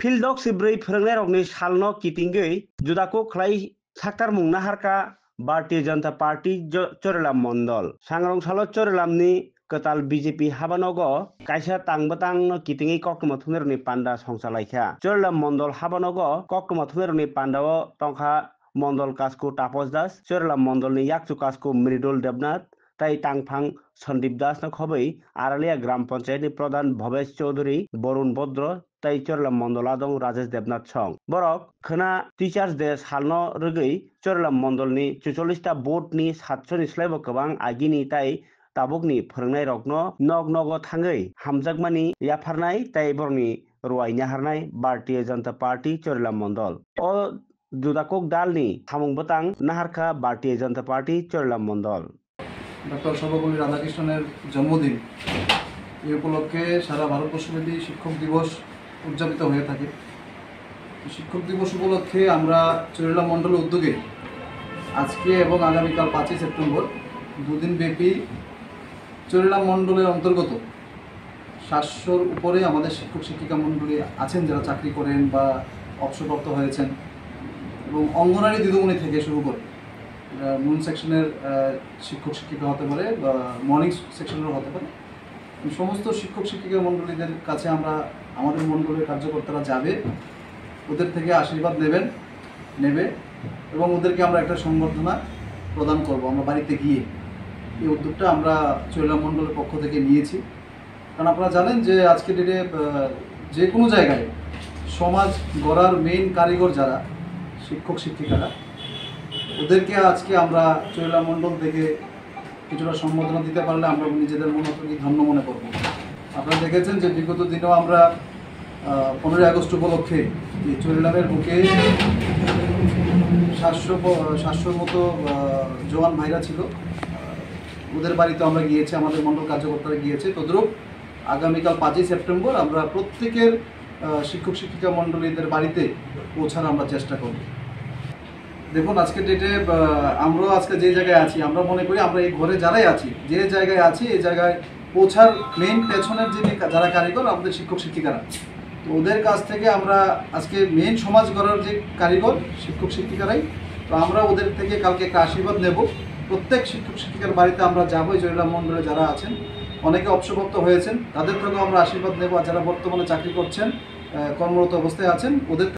Fieldok sibrei phwrwngnai rokni salno kitingoi judako khlai saktarmung naharka Bharatiya Janata Party Chorilam Mondol. Sangrong salo Chorilamni Ketal BJP habanogo kaisa tangbatang no kitingi koktuma thungnerni panda songchalaikha. Chorilam Mondol habanogo koktuma thungnerni pandao tongkha Mondol Kasku Tapos Das, Chorilam Mondolni yakchu kasku Mridul Debnath, তাই টাংফাং সন্দীপ দাস না খবই আড়ালিয়া গ্রাম পঞ্চায়েত প্রধান ভবেশ চৌধুরী বরুণ ভদ্র তাই চরলাম মন্ডলা দং Rajesh Debnath song বরক Khana teachers day সালনো রগৈ চরলাম মন্ডলনি 44টা বোর্ডনি 700 স্লাইব गोबां আগিনি তাই তাবুকনি फोरोंनाय रकनो नग नग थाङै हामजागमानि याफारनाय ताइ बरनि रुवाइना हारनाय भारतीय जनता पार्टी चरलाम मण्डल ओ जुदाकक दालनि हामुंबतां नाहारखा भारतीय जनता पार्टी चरलाम मण्डल ডক্টর সর্বপল্লী রাধাকৃষ্ণনের জন্মদিন এই উপলক্ষে সারা ভারতবর্ষব্যাপী শিক্ষক দিবস উদযাপিত হয়ে থাকে। শিক্ষক দিবস উপলক্ষে আমরা চরিলাম মণ্ডল উদ্যোগে আজকে এবং আগামীকাল 5ই সেপ্টেম্বর দুদিন ব্যাপী চরিলাম মণ্ডলের অন্তর্গত 700-র উপরে আমাদের শিক্ষক শিক্ষিকা মণ্ডলী আছেন যারা চাকরি করেন বা অবসরপ্রাপ্ত হয়েছেন এবং অঙ্গনারী দিদিমণি থেকে শুরু করে নুন সেকশনের শিক্ষক শিক্ষিকা হতে পারে বা মর্নিং সেকশনেরও হতে পারে, সমস্ত শিক্ষক শিক্ষিকা মণ্ডলীদের কাছে আমরা আমাদের মণ্ডলের কার্যকর্তারা যাবে, ওদের থেকে আশীর্বাদ নেবে এবং ওদেরকে আমরা একটা সংবর্ধনা প্রদান করব আমরা বাড়িতে গিয়ে। এই উদ্যোগটা আমরা চরিলাম মণ্ডলের পক্ষ থেকে নিয়েছি, কারণ আপনারা জানেন যে আজকে ডেটে যে কোনো জায়গায় সমাজ গড়ার মেইন কারিগর যারা শিক্ষক শিক্ষিকারা, ওদেরকে আজকে আমরা চরিলাম মণ্ডল থেকে কিছুটা সম্বোধনা দিতে পারলে আমরা নিজেদের মনে করি ধন্য মনে করব। আপনারা দেখেছেন যে বিগত দিনেও আমরা 15ই আগস্ট উপলক্ষে এই চরিলামের বুকে 700-র মতো জওয়ান ভাইরা ছিল, ওদের বাড়িতে আমরা গিয়েছি, আমাদের মণ্ডল কার্যকর্তারা গিয়েছে। তদ্রূপ আগামীকাল 5ই সেপ্টেম্বর আমরা প্রত্যেকের শিক্ষক শিক্ষিকা মণ্ডলীদের বাড়িতে পৌঁছার আমরা চেষ্টা করব। দেখুন আজকের ডেটে আমরাও আজকে যে জায়গায় আছি, আমরা মনে করি আমরা এই ঘরে যারাই আছি, যে জায়গায় আছি এই জায়গায় পৌঁছার মেইন পেছনের যারা কারিগর আমাদের শিক্ষক শিক্ষিকারা, তো ওদের কাছ থেকে আমরা আজকে মেইন সমাজ গড়ার যে কারিগর শিক্ষক শিক্ষিকারাই, তো আমরা ওদের থেকে কালকে একটা আশীর্বাদ নেব। প্রত্যেক শিক্ষক শিক্ষিকার বাড়িতে আমরা যাবো, চরিলাম মণ্ডলে যারা আছেন, অনেকে অবসরপ্রাপ্ত হয়েছেন, তাদের থেকেও আমরা আশীর্বাদ নেব, আর যারা বর্তমানে চাকরি করছেন কর্মরত অবস্থায় আছেন ওদের